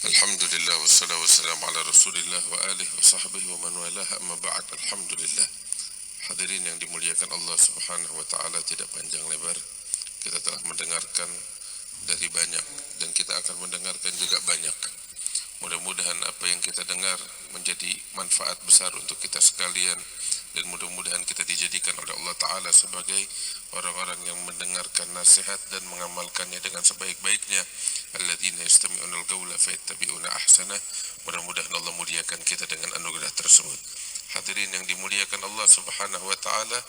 Alhamdulillah wassalatu wassalamu ala Rasulillah wa alihi wa sahbihi wa man walah, amma ba'd. Alhamdulillah. Hadirin yang dimuliakan Allah Subhanahu wa taala, tidak panjang lebar kita telah mendengarkan dari banyak dan kita akan mendengarkan juga banyak. Mudah-mudahan apa yang kita dengar menjadi manfaat besar untuk kita sekalian, dan mudah-mudahan kita dijadikan oleh Allah Ta'ala sebagai orang-orang yang mendengarkan nasihat dan mengamalkannya dengan sebaik-baiknya. Alladzina yastami'una al-qawla fayattabi'una ahsana. Mudah-mudahan Allah muliakan kita dengan anugerah tersebut. Hadirin yang dimuliakan Allah Subhanahu wa taala,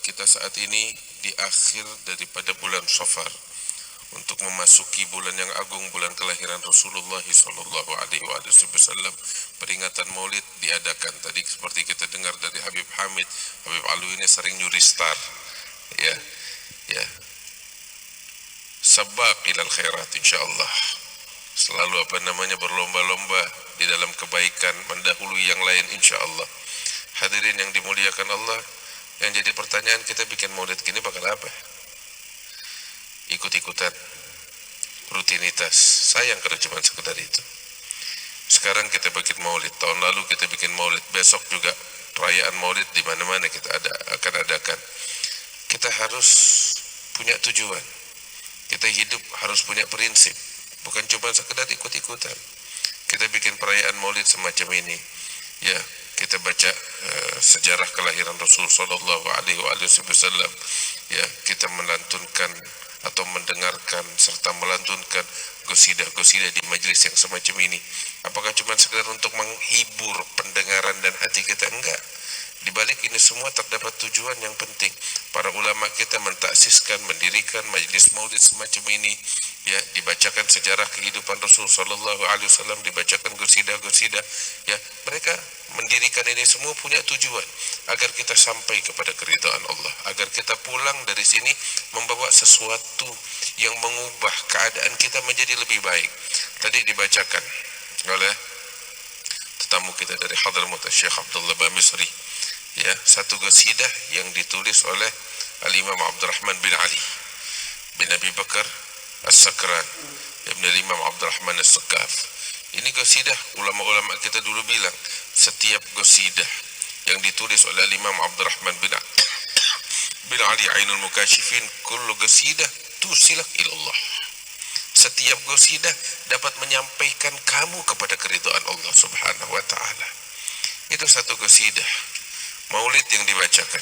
kita saat ini di akhir daripada bulan Safar untuk memasuki bulan yang agung, bulan kelahiran Rasulullah sallallahu alaihi wasallam. Peringatan Maulid diadakan. Tadi seperti kita dengar dari Habib Hamid, Habib Alwi ini sering nyuri star. Ya. Sabaq ilal khairat insyaallah. Selalu berlomba-lomba di dalam kebaikan, mendahului yang lain insyaallah. Hadirin yang dimuliakan Allah, yang jadi pertanyaan, kita bikin Maulid gini bakal apa? Ikut-ikutan, rutinitas. Sayang kalau cuma sekedar itu. Sekarang kita bikin Maulid, tahun lalu kita bikin Maulid, besok juga perayaan Maulid di mana-mana kita akan adakan. Kita harus punya tujuan. Kita hidup harus punya prinsip, bukan cuma sekedar ikut-ikutan. Kita bikin perayaan Maulid semacam ini. Ya, kita baca sejarah kelahiran Rasul sallallahu alaihi wasallam. Ya, kita melantunkan atau mendengarkan serta melantunkan qasidah-qasidah di majelis yang semacam ini. Apakah cuma sekedar untuk menghibur pendengaran dan hati kita? Enggak. Di balik ini semua terdapat tujuan yang penting. Para ulama kita mentaksiskan, mendirikan majelis maulid semacam ini. Ya, dibacakan sejarah kehidupan Rasul sallallahu alaihi wasallam, dibacakan qasidah-qasidah. Ya, mereka mendirikan ini semua punya tujuan agar kita sampai kepada keridhaan Allah, agar kita pulang dari sini membawa sesuatu yang mengubah keadaan kita menjadi lebih baik. Tadi dibacakan oleh tetamu kita dari Hadramaut, Syekh Abdullah Bamisri, ya, satu qasidah yang ditulis oleh Al-Imam Abdurrahman bin Ali bin Abi Bakar As-Sakran, Ibn Al-Imam Abdurrahman As-Sakaf. Ini qasidah ulama-ulama kita dulu bilang, setiap qasidah yang ditulis oleh Imam Abdurrahman bin Ali Ainul Mukashifin, kullu qasidah tusilak ilallah. Setiap qasidah dapat menyampaikan kamu kepada keridhaan Allah Subhanahu wa taala. Itu satu qasidah Maulid yang dibacakan.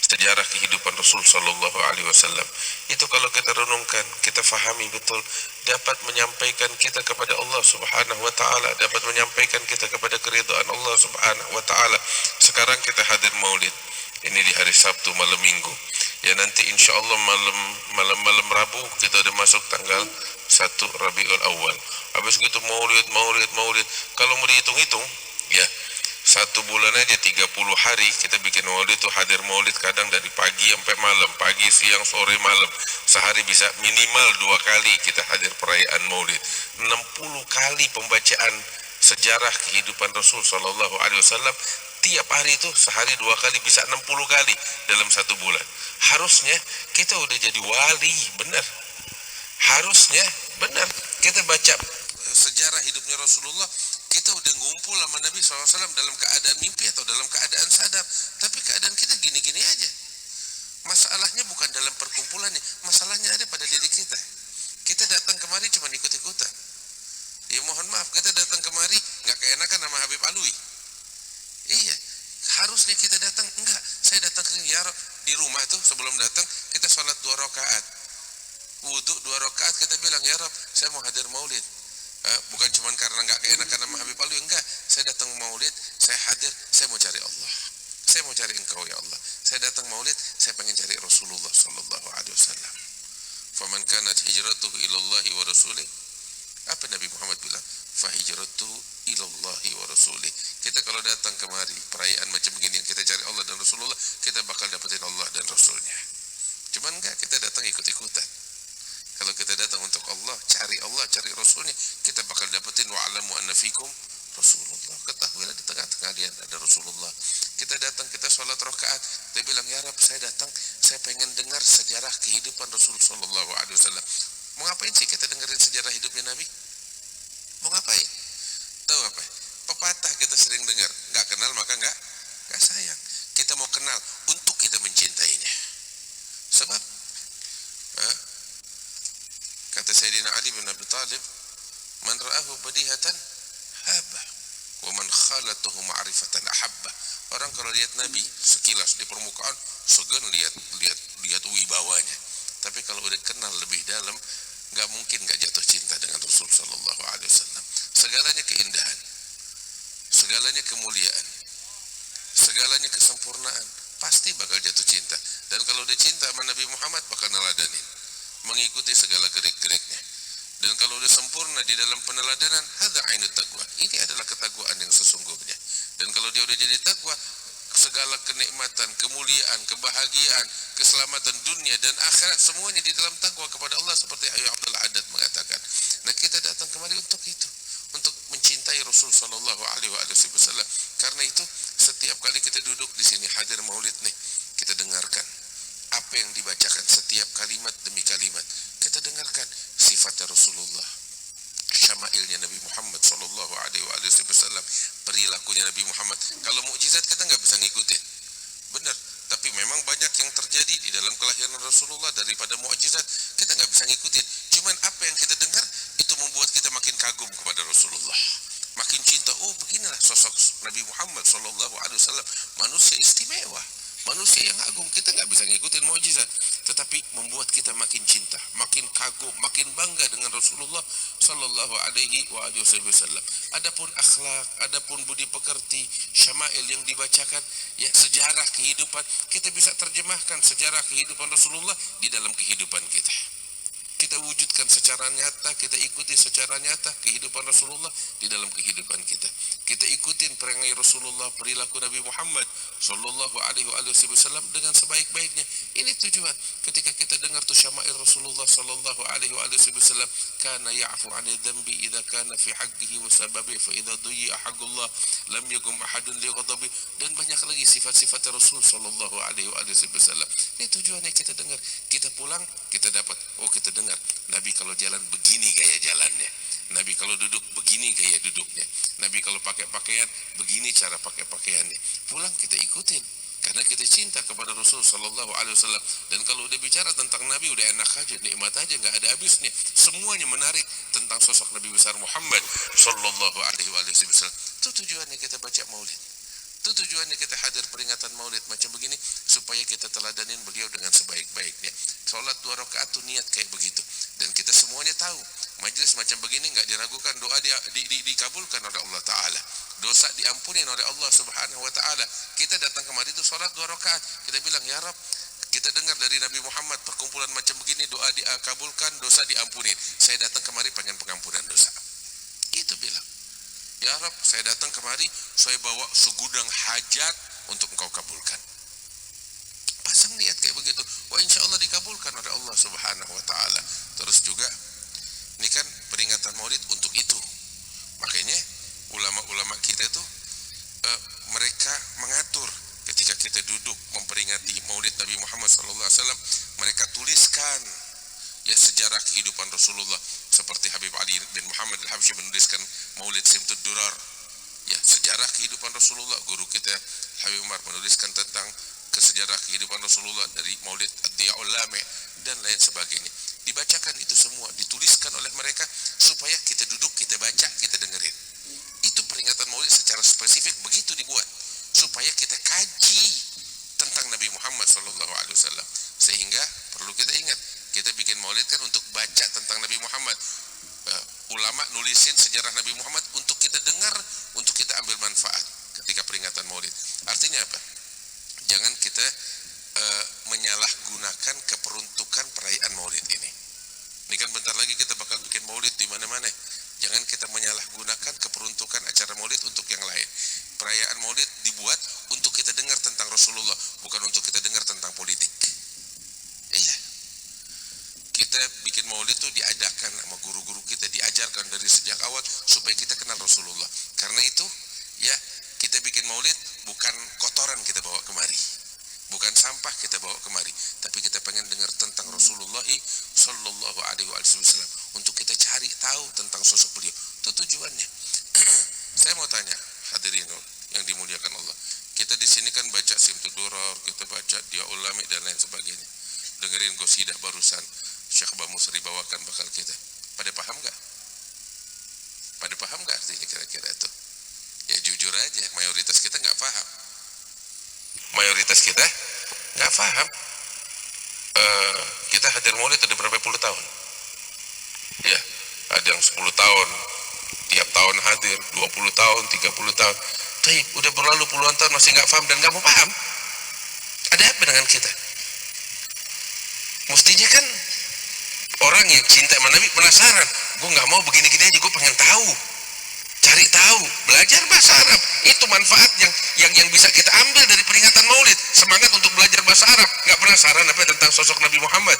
Sejarah kehidupan Rasul sallallahu alaihi wasallam. Itu kalau kita renungkan, kita fahami betul, dapat menyampaikan kita kepada Allah Subhanahu wa taala, dapat menyampaikan kita kepada keridhaan Allah Subhanahu wa taala. Sekarang kita hadir Maulid. Ini di hari Sabtu malam Minggu. Ya, nanti insyaallah malam Rabu kita udah masuk tanggal 1 Rabiul Awal. Habis gitu Maulid. Kalau mau dihitung-hitung, ya, satu bulan aja 30 hari kita bikin Maulid itu. Hadir Maulid kadang dari pagi sampai malam, pagi, siang, sore, malam. Sehari bisa minimal 2 kali kita hadir perayaan Maulid. 60 kali pembacaan sejarah kehidupan Rasul sallallahu alaihi wasallam. Tiap hari itu sehari 2 kali, bisa 60 kali dalam satu bulan. Harusnya kita udah jadi wali, benar. Harusnya benar. Kita baca sejarah hidupnya Rasulullah, kita udah ngumpul sama Nabi SAW dalam keadaan mimpi atau dalam keadaan sadar. Tapi keadaan kita gini-gini aja. Masalahnya bukan dalam perkumpulannya, masalahnya ada pada diri kita. Kita datang kemari cuma ikut-ikutan. Ya mohon maaf, kita datang kemari nggak keenakan sama Habib Alwi. Iya, harusnya kita datang, enggak, saya datang ke ya di rumah tuh sebelum datang kita sholat 2 rakaat, wudhu 2 rakaat, kita bilang ya Rab, saya mau hadir Maulid. Bukan cuma karena nggak keenakan sama Habib Alwi, enggak, saya datang Maulid, saya hadir, saya mau cari Allah, saya mau cari Engkau ya Allah. Saya datang Maulid, saya pengen cari Rasulullah sallallahu alaihi wasallam. Faman kanat hijratuhu ilallahi wa rasulih. Apa Nabi Muhammad bilang? Fa hijratuhu ilallahi wa rasulih. Kita kalau datang kemari perayaan macam begini yang kita cari Allah dan Rasulullah, kita bakal dapetin Allah dan Rasulnya. Cuman enggak, kita datang ikut-ikutan. Kalau kita datang untuk Allah, cari Rasulnya, kita bakal dapetin wa'alamu anna fikum Rasulullah. Ketahuilah di tengah-tengah kalian ada Rasulullah. Kita datang, kita sholat rakaat, dia bilang ya Rab, saya datang, saya pengen dengar sejarah kehidupan Rasul sallallahu alaihi wasallam. Mau ngapain sih kita dengerin sejarah hidupnya Nabi? Mau ngapain? Tahu apa? Pepatah kita sering dengar, nggak kenal maka nggak sayang. Kita mau kenal untuk kita mencintainya. Sebab kata Sayyidina Ali bin Abi Thalib, man ra'ahu badihatan haba, wa man khalatuhu ma'rifatan ahabba. Orang kalau lihat Nabi sekilas di permukaan segan lihat wibawanya. Tapi kalau udah kenal lebih dalam, nggak mungkin nggak jatuh cinta dengan Rasul sallallahu alaihi wasallam. Segalanya keindahan, segalanya kemuliaan, segalanya kesempurnaan, pasti bakal jatuh cinta. Dan kalau udah cinta sama Nabi Muhammad bakal neladanin, mengikuti segala gerik-geriknya. Dan kalau udah sempurna di dalam peneladanan, hadza ainut taqwa. Ini adalah ketakwaan yang sesungguhnya. Dan kalau dia udah jadi takwa, segala kenikmatan, kemuliaan, kebahagiaan, keselamatan dunia dan akhirat semuanya di dalam takwa kepada Allah, seperti Ayu Abdul Haddad mengatakan. Nah, kita datang kemari untuk itu, untuk mencintai Rasul sallallahu alaihi wasallam. Karena itu setiap kali kita duduk di sini hadir maulid nih, kita dengarkan apa yang dibacakan, setiap kalimat demi kalimat kita dengarkan sifatnya Rasulullah, syama'ilnya Nabi Muhammad sallallahu alaihi wasallam, perilakunya Nabi Muhammad. Kalau mukjizat kita nggak bisa ngikutin, benar. Tapi memang banyak yang terjadi di dalam kelahiran Rasulullah daripada mukjizat kita nggak bisa ngikutin. Cuman apa yang kita dengar itu membuat kita makin kagum kepada Rasulullah, makin cinta. Oh, beginilah sosok Nabi Muhammad sallallahu alaihi wasallam, manusia istimewa, manusia yang agung. Kita nggak bisa ngikutin mukjizat, tetapi membuat kita makin cinta, makin kagum, makin bangga dengan Rasulullah sallallahu alaihi wasallam. Adapun akhlak, adapun budi pekerti, syama'il yang dibacakan, ya sejarah kehidupan, kita bisa terjemahkan sejarah kehidupan Rasulullah di dalam kehidupan kita. Kita wujudkan secara nyata, kita ikuti secara nyata kehidupan Rasulullah di dalam kehidupan kita. Kita ikutin perangai Rasulullah, perilaku Nabi Muhammad sallallahu alaihi wasallam dengan sebaik-baiknya. Ini tujuan. Ketika kita dengar tu syama'il Rasulullah sallallahu alaihi wasallam, kana ya'fu 'anil dhanbi idza kana fi haqqihi wa sababi fa idza duyya haqqullah lam yakum ahadun li ghadabi, dan banyak lagi sifat-sifat Rasul sallallahu alaihi wasallam. Ini tujuannya kita dengar. Kita pulang, kita dapat, oh kita dengar Nabi kalau jalan begini gaya jalannya, Nabi kalau duduk begini gaya duduknya, Nabi kalau pakai pakaian begini cara pakai pakaiannya. Pulang kita ikutin karena kita cinta kepada Rasul sallallahu alaihi wasallam. Dan kalau udah bicara tentang Nabi udah enak aja, nikmat aja, nggak ada habisnya. Semuanya menarik tentang sosok Nabi besar Muhammad sallallahu alaihi wasallam. Itu tujuannya kita baca maulid. Itu tujuannya kita hadir peringatan maulid macam begini, supaya kita teladanin beliau dengan sebaik-baiknya. Sholat 2 rakaat itu niat kayak begitu. Dan kita semuanya tahu, majelis macam begini nggak diragukan, doa dikabulkan oleh Allah Ta'ala, dosa diampuni oleh Allah Subhanahu Wa Ta'ala. Kita datang kemari itu sholat 2 rakaat, kita bilang, ya Rab, kita dengar dari Nabi Muhammad perkumpulan macam begini, doa dikabulkan, dosa diampuni. Saya datang kemari pengen pengampunan dosa. Itu bilang, ya Rab, saya datang kemari, saya bawa segudang hajat untuk engkau kabulkan. Pasang niat kayak begitu, wah insya Allah dikabulkan oleh Allah Subhanahu Wa Ta'ala. Terus juga, ini kan peringatan maulid untuk itu. Makanya ulama-ulama kita itu mereka mengatur ketika kita duduk memperingati maulid Nabi Muhammad SAW, mereka tuliskan ya sejarah kehidupan Rasulullah, seperti Habib Ali bin Muhammad al-Habsyi menuliskan Maulid Simtud Durar, ya sejarah kehidupan Rasulullah. Guru kita Habib Umar menuliskan tentang kesejarah kehidupan Rasulullah dari Maulid Ad-Diya'ul Lame dan lain sebagainya. Dibacakan itu semua, dituliskan oleh mereka supaya kita duduk, kita baca, kita dengerin. Itu peringatan Maulid secara spesifik begitu dibuat supaya kita kaji tentang Nabi Muhammad SAW. Sehingga perlu kita ingat, kita bikin maulid kan untuk baca tentang Nabi Muhammad. Ulama nulisin sejarah Nabi Muhammad untuk kita dengar, untuk kita ambil manfaat ketika peringatan maulid. Artinya apa? Jangan kita menyalahgunakan keperuntukan perayaan maulid ini. Ini kan bentar lagi kita bakal bikin maulid di mana-mana. Jangan kita menyalahgunakan keperuntukan acara maulid untuk yang lain. Perayaan maulid dibuat untuk kita dengar tentang Rasulullah, bukan untuk kita dengar tentang politik. Iya. Kita bikin maulid itu diadakan sama guru-guru kita, diajarkan dari sejak awal supaya kita kenal Rasulullah. Karena itu, ya kita bikin maulid bukan kotoran kita bawa kemari, bukan sampah kita bawa kemari, tapi kita pengen dengar tentang Rasulullah sallallahu alaihi wasallam, untuk kita cari tahu tentang sosok beliau. Itu tujuannya. Saya mau tanya hadirin yang dimuliakan Allah. Kita di sini kan baca Simtud Duror, kita baca Dia Ulami dan lain sebagainya. Dengerin qasidah barusan Syekh Bamusri bawakan bakal kita. Pada paham gak? Pada paham gak artinya kira-kira itu? Ya jujur aja, mayoritas kita nggak paham. Mayoritas kita nggak paham. Kita hadir maulid ada berapa puluh tahun? Ya, ada yang 10 tahun, tiap tahun hadir, 20 tahun, 30 tahun. Tapi udah berlalu puluhan tahun masih nggak paham dan nggak mau paham. Ada apa dengan kita? Mestinya kan orang yang cinta sama Nabi penasaran. Gue nggak mau begini-gini aja, gue pengen tahu. Cari tahu, belajar bahasa Arab. Itu manfaat yang bisa kita ambil dari peringatan Maulid. Semangat untuk belajar bahasa Arab. Nggak penasaran apa tentang sosok Nabi Muhammad?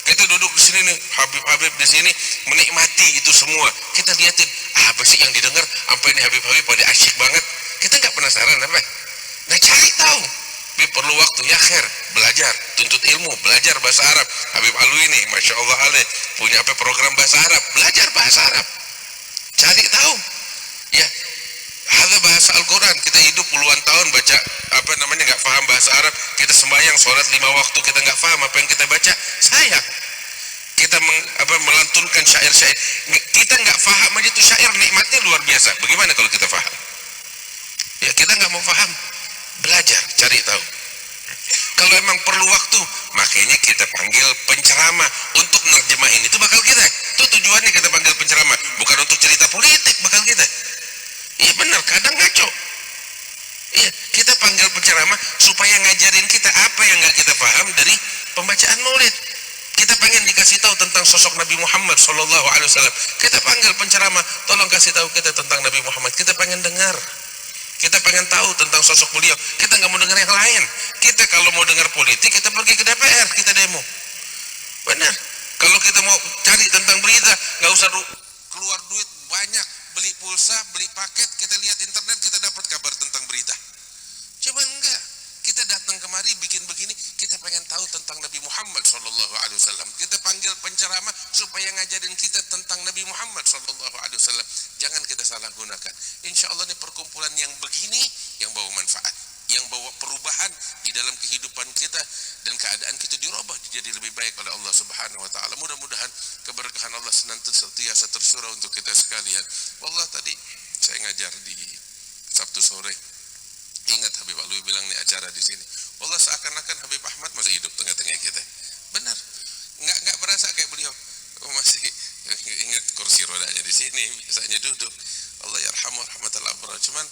Kita duduk di sini nih, Habib-Habib di sini menikmati itu semua. Kita liatin, apa sih yang didengar? Sampai ini Habib-Habib pada asyik banget. Kita nggak penasaran apa? Nah cari tahu. Habib perlu waktu, ya khair, belajar, tuntut ilmu, belajar bahasa Arab. Habib Alwi ini, Masya Allah alaih, punya apa program bahasa Arab, belajar bahasa Arab. Cari tahu. Ya, ada bahasa Al-Quran. Kita hidup puluhan tahun baca nggak paham bahasa Arab. Kita sembahyang sholat 5 waktu, kita nggak paham apa yang kita baca. Sayang. Kita melantunkan syair-syair. Kita nggak paham aja tuh syair, nikmatnya luar biasa. Bagaimana kalau kita paham? Ya kita nggak mau paham. Belajar, cari tahu. Kalau emang perlu waktu, makanya kita panggil penceramah untuk nerjemahin. Itu bakal kita. Itu tujuannya kita panggil penceramah, bukan untuk cerita politik bakal kita. Iya benar, kadang ngaco. Iya, kita panggil penceramah supaya ngajarin kita apa yang nggak kita paham dari pembacaan Maulid. Kita pengen dikasih tahu tentang sosok Nabi Muhammad SAW. Kita panggil penceramah, tolong kasih tahu kita tentang Nabi Muhammad. Kita pengen dengar. Kita pengen tahu tentang sosok beliau. Kita nggak mau dengar yang lain. Kita kalau mau dengar politik, kita pergi ke DPR, kita demo. Benar. Kalau kita mau cari tentang berita, nggak usah keluar duit banyak, beli pulsa, beli paket, kita lihat internet, kita dapat kabar tentang berita. Cuman enggak. Kita datang kemari bikin begini, kita pengen tahu tentang Nabi Muhammad SAW. Kita panggil penceramah supaya ngajarin kita tentang Nabi Muhammad SAW. Jangan kita salah gunakan. Insya Allah ini perkumpulan yang begini yang bawa manfaat, yang bawa perubahan di dalam kehidupan kita, dan keadaan kita dirubah jadi lebih baik oleh Allah Subhanahu Wa Taala. Mudah-mudahan keberkahan Allah senantiasa tercurah untuk kita sekalian. Wallah, tadi saya ngajar di Sabtu sore. Ingat Habib Alwi bilang nih acara di sini. Wallah seakan-akan Habib Ahmad masih hidup tengah-tengah kita. Benar. Nggak berasa kayak beliau. Masih ingat kursi rodanya di sini, biasanya duduk. Allah yarhamu rahmatullah abrar. Cuman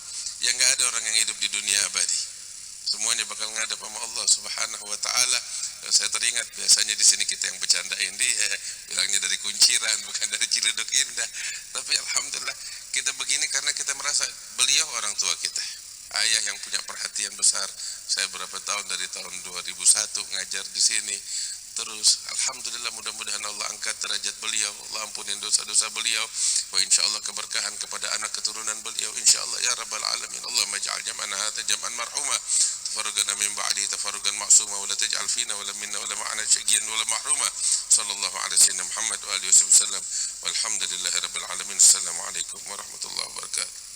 yang nggak ada orang yang hidup di dunia abadi. Semuanya bakal ngadap sama Allah Subhanahu Wa Taala. Saya teringat biasanya di sini kita yang bercandain dia, bilangnya dari Kunciran bukan dari Ciledug Indah. Tapi alhamdulillah kita begini karena kita merasa beliau orang tua kita. Ayah yang punya perhatian besar. Saya berapa tahun, dari tahun 2001 ngajar di sini. Terus alhamdulillah, mudah-mudahan Allah angkat derajat beliau, Allah ampunin dosa-dosa beliau, wa insyaallah keberkahan kepada anak keturunan beliau insyaallah ya rabbal alamin. Allah maj'al jam'ana hadza jam'an marhuma, tafarraqana min ba'di tafarruqan ma'suma, wa la taj'al fina wa la minna wa la ma'ana syaqiyan wa la mahruma. Sallallahu alaihi wasallam Muhammad wa alihi wasallam. Walhamdulillahi rabbil alamin. Assalamualaikum warahmatullahi wabarakatuh.